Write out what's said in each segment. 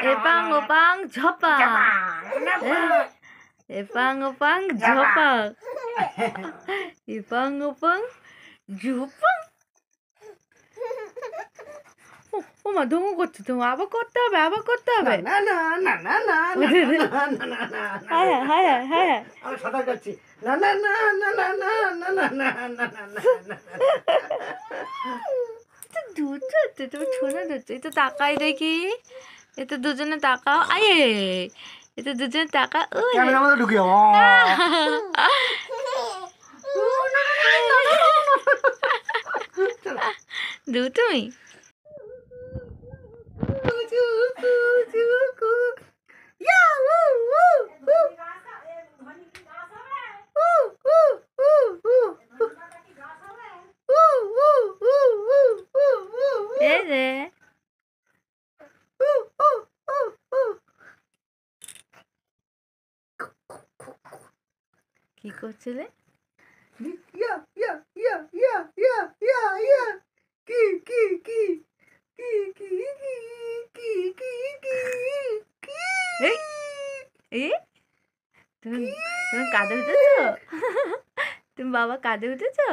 Epang opang jopang. Epang opang jopang. Epang opang jopang. ও মা ধুমু করছে তুমি আবার করতে হবে হ্যাঁ হ্যাঁ হ্যাঁ আমি সাঁতার কাটছি না না না না না না না না না না না না দুধ হচ্ছে তুমি শোনা যাচ্ছে এটা তাকাই দেখি এটা দুজনে তাকাও আয়ে এটা দুজনে তাকা ওই ক্যামেরার মধ্যে ঢুকিও দু তুমি এই রে কি করছিলে ইয়া ইয়া ইয়া ইয়া ইয়া ইয়া ইয়া কি কি কি কি কি কি কি কি কি কি এই এই তুমি তুমি কাঁধে উঠেছো তুমি বাবা কাঁধে উঠেছো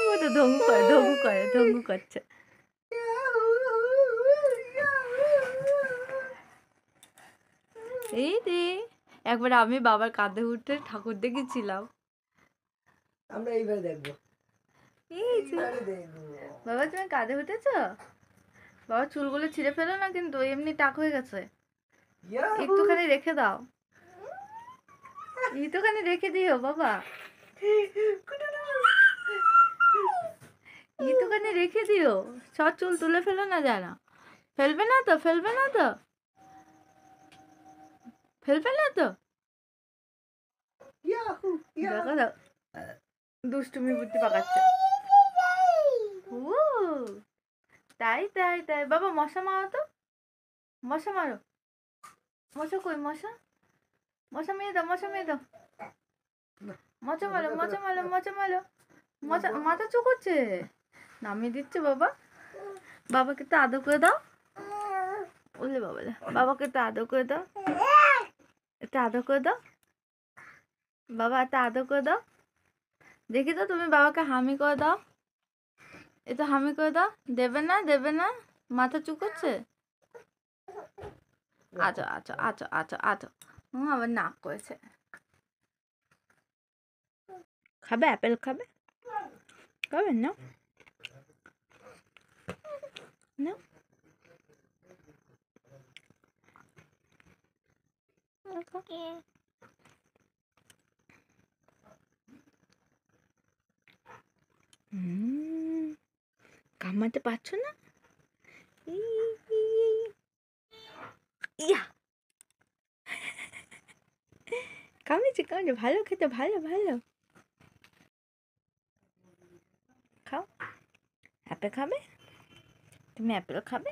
ও তো ধঙ্গু করছে এই রে একবার আমি বাবার কাঁধে উঠে ঠাকুর দেখেছিলাম আমরা এইভাবে দেখবো এই যে বাবা তুমি কাঁধে উঠেছো বাবা চুলগুলো ছিঁড়ে ফেলো না কিন্তু এমনি টাক হয়ে গেছে একটুখানি রেখে দাও একটুখানি রেখে দিও বাবা একটুখানি রেখে দিও সব চুল তুলে ফেলো না জানা ফেলবে না তো দেখো দাও দুষ্টুমি বুদ্ধি পাকাচ্ছে তাই তাই তাই বাবা মশা মারো তো মশা মারো মশা কই মশা মেরে দাও মশা মারো মাথা চুকোচ্ছে নামিয়ে দিচ্ছে বাবাকে তো আদর করে দাও বলে বাবাকে তো আদর করে দাও একটু আদর করে দাও বাবা একটা আদর করে দাও দেখি তো তুমি বাবাকে হামি করে দাও এটা হামি করে দাও দেবে না মাথা চুকোচ্ছে আচ্ছা আবার নাক করেছে খাবে অ্যাপেল খাবে না কামাতে পারছো না ইয়া কামিয়েছে ভালো খেতে ভালো খাও অ্যাপেল খাবে তুমি অ্যাপেল খাবে